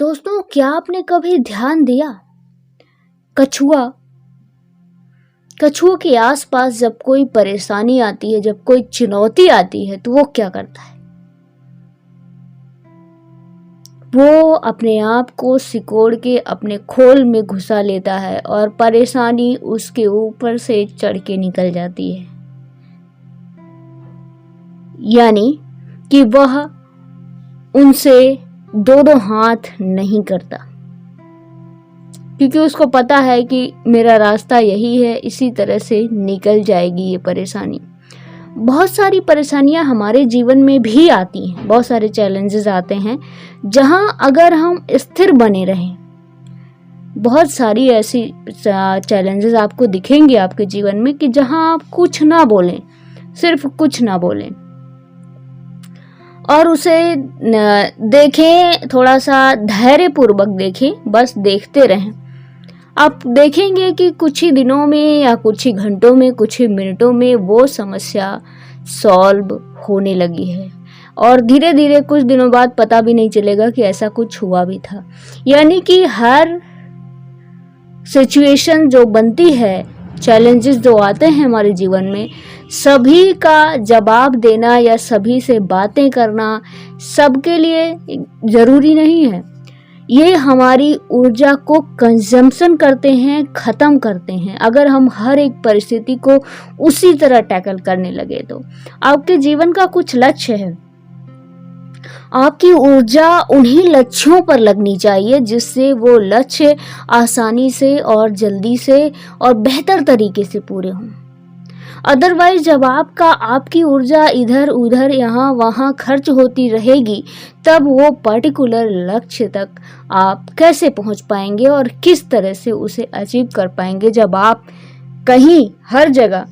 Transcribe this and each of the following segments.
दोस्तों, क्या आपने कभी ध्यान दिया कछुआ कछुओं के आसपास जब कोई परेशानी आती है, जब कोई चुनौती आती है तो वो क्या करता है? वो अपने आप को सिकोड़ के अपने खोल में घुसा लेता है और परेशानी उसके ऊपर से चढ़ के निकल जाती है। यानी कि वह उनसे दो दो हाथ नहीं करता, क्योंकि उसको पता है कि मेरा रास्ता यही है, इसी तरह से निकल जाएगी ये परेशानी। बहुत सारी परेशानियां हमारे जीवन में भी आती हैं, बहुत सारे चैलेंजेस आते हैं जहां अगर हम स्थिर बने रहें। बहुत सारी ऐसी चैलेंजेस आपको दिखेंगे आपके जीवन में कि जहां आप कुछ ना बोलें, सिर्फ कुछ ना बोलें और उसे देखें, थोड़ा सा धैर्यपूर्वक देखें, बस देखते रहें। आप देखेंगे कि कुछ ही दिनों में या कुछ ही घंटों में, कुछ ही मिनटों में वो समस्या सॉल्व होने लगी है और धीरे धीरे कुछ दिनों बाद पता भी नहीं चलेगा कि ऐसा कुछ हुआ भी था। यानी कि हर सिचुएशन जो बनती है, चैलेंजेस जो आते हैं हमारे जीवन में, सभी का जवाब देना या सभी से बातें करना सबके लिए जरूरी नहीं है। ये हमारी ऊर्जा को कंजम्पशन करते हैं, ख़त्म करते हैं। अगर हम हर एक परिस्थिति को उसी तरह टैकल करने लगे तो आपके जीवन का कुछ लक्ष्य है, आपकी ऊर्जा उन्हीं लक्ष्यों पर लगनी चाहिए जिससे वो लक्ष्य आसानी से और जल्दी से और बेहतर तरीके से पूरे हों। अदरवाइज जब आपकी ऊर्जा इधर उधर यहाँ वहाँ खर्च होती रहेगी, तब वो पर्टिकुलर लक्ष्य तक आप कैसे पहुँच पाएंगे और किस तरह से उसे अचीव कर पाएंगे जब आप कहीं हर जगह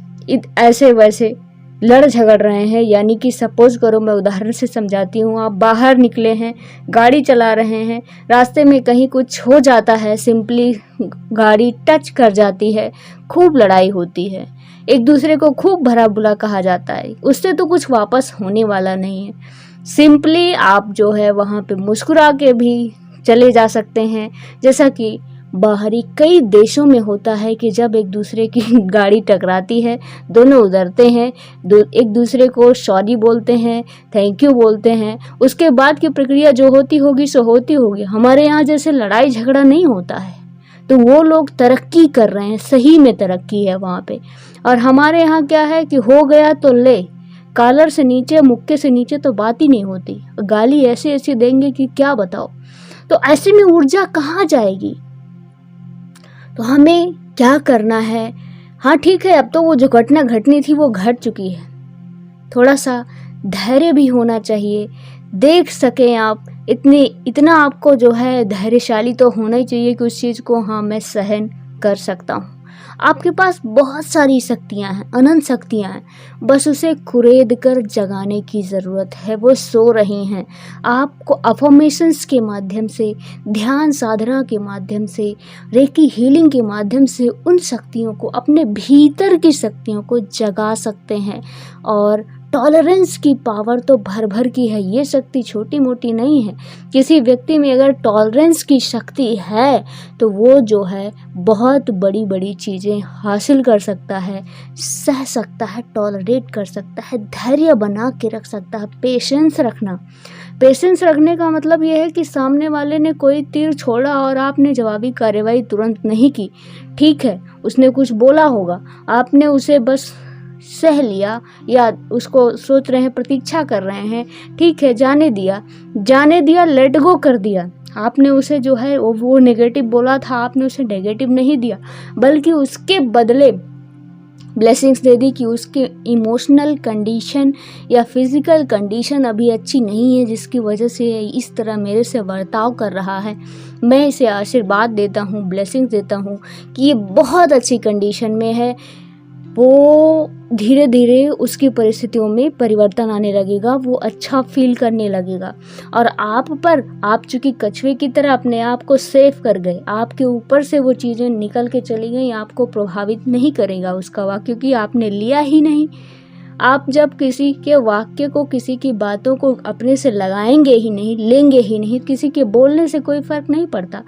ऐसे वैसे लड़ झगड़ रहे हैं। यानी कि सपोज करो, मैं उदाहरण से समझाती हूँ, आप बाहर निकले हैं, गाड़ी चला रहे हैं, रास्ते में कहीं कुछ हो जाता है, सिंपली गाड़ी टच कर जाती है, खूब लड़ाई होती है, एक दूसरे को खूब भला बुरा कहा जाता है, उससे तो कुछ वापस होने वाला नहीं है। सिंपली आप जो है वहाँ पे मुस्कुरा के भी चले जा सकते हैं, जैसा कि बाहरी कई देशों में होता है कि जब एक दूसरे की गाड़ी टकराती है, दोनों उधरते हैं, एक दूसरे को सॉरी बोलते हैं, थैंक यू बोलते हैं, उसके बाद की प्रक्रिया जो होती होगी सो होती होगी। हमारे यहाँ जैसे लड़ाई झगड़ा नहीं होता है, तो वो लोग तरक्की कर रहे हैं, सही में तरक्की है वहाँ पे। और हमारे यहाँ क्या है कि हो गया तो ले, कॉलर से नीचे, मुक्के से नीचे तो बात ही नहीं होती, गाली ऐसी ऐसी देंगे कि क्या बताओ। तो ऐसे में ऊर्जा कहाँ जाएगी? तो हमें क्या करना है? हाँ ठीक है, अब तो वो जो घटना घटनी थी वो घट चुकी है, थोड़ा सा धैर्य भी होना चाहिए। देख सकें आप, इतना आपको जो है धैर्यशाली तो होना ही चाहिए कि उस चीज़ को हाँ मैं सहन कर सकता हूँ। आपके पास बहुत सारी शक्तियाँ हैं, अनंत शक्तियाँ हैं, बस उसे कुरेद कर जगाने की ज़रूरत है। वो सो रही हैं। आपको अफर्मेशंस के माध्यम से, ध्यान साधना के माध्यम से, रेकी हीलिंग के माध्यम से उन शक्तियों को, अपने भीतर की शक्तियों को जगा सकते हैं। और टॉलरेंस की पावर तो भर भर की है, ये शक्ति छोटी मोटी नहीं है। किसी व्यक्ति में अगर टॉलरेंस की शक्ति है तो वो जो है बहुत बड़ी बड़ी चीज़ें हासिल कर सकता है, सह सकता है, टॉलरेट कर सकता है, धैर्य बना के रख सकता है। पेशेंस रखने का मतलब ये है कि सामने वाले ने कोई तीर छोड़ा और आपने जवाबी कार्रवाई तुरंत नहीं की। ठीक है, उसने कुछ बोला होगा, आपने उसे बस सह लिया या उसको सोच रहे हैं, प्रतीक्षा कर रहे हैं, ठीक है, जाने दिया, लेट गो कर दिया। आपने उसे जो है वो नेगेटिव बोला था, आपने उसे नेगेटिव नहीं दिया, बल्कि उसके बदले ब्लेसिंग्स दे दी कि उसकी इमोशनल कंडीशन या फिजिकल कंडीशन अभी अच्छी नहीं है, जिसकी वजह से इस तरह मेरे से बर्ताव कर रहा है। मैं इसे आशीर्वाद देता हूँ, ब्लेसिंग्स देता हूँ कि ये बहुत अच्छी कंडीशन में है। वो धीरे धीरे उसकी परिस्थितियों में परिवर्तन आने लगेगा, वो अच्छा फील करने लगेगा। और आप चूंकि कछुए की तरह अपने आप को सेफ कर गए, आपके ऊपर से वो चीज़ें निकल के चली गई, आपको प्रभावित नहीं करेगा उसका वाक्य, क्योंकि आपने लिया ही नहीं। आप जब किसी के वाक्य को, किसी की बातों को अपने से लगाएंगे ही नहीं, लेंगे ही नहीं, किसी के बोलने से कोई फर्क नहीं पड़ता।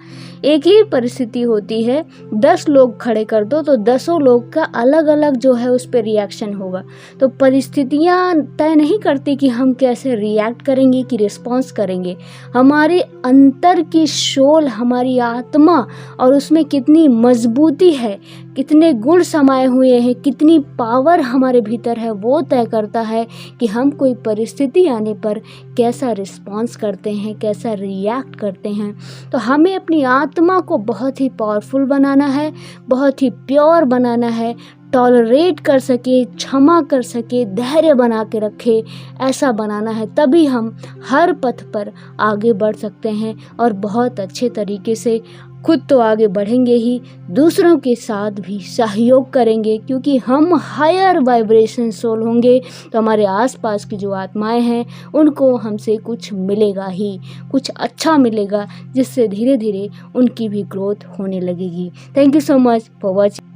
एक ही परिस्थिति होती है, 10 लोग खड़े कर दो तो 10 लोग का अलग अलग जो है उस पर रिएक्शन होगा। तो परिस्थितियाँ तय नहीं करती कि हम कैसे रिएक्ट करेंगे, कि रिस्पॉन्स करेंगे। हमारे अंतर की शोल, हमारी आत्मा और उसमें कितनी मजबूती है, कितने गुण समाये हुए हैं, कितनी पावर हमारे भीतर है, वो तय करता है कि हम कोई परिस्थिति आने पर कैसा रिस्पॉन्स करते हैं, कैसा रिएक्ट करते हैं। तो हमें अपनी आत्मा को बहुत ही पावरफुल बनाना है, बहुत ही प्योर बनाना है, टॉलरेट कर सके, क्षमा कर सके, धैर्य बना के रखे, ऐसा बनाना है। तभी हम हर पथ पर आगे बढ़ सकते हैं और बहुत अच्छे तरीके से खुद तो आगे बढ़ेंगे ही, दूसरों के साथ भी सहयोग करेंगे, क्योंकि हम हायर वाइब्रेशन सोल होंगे। तो हमारे आसपास की जो आत्माएं हैं उनको हमसे कुछ मिलेगा ही, कुछ अच्छा मिलेगा, जिससे धीरे धीरे उनकी भी ग्रोथ होने लगेगी। Thank you so much for watching.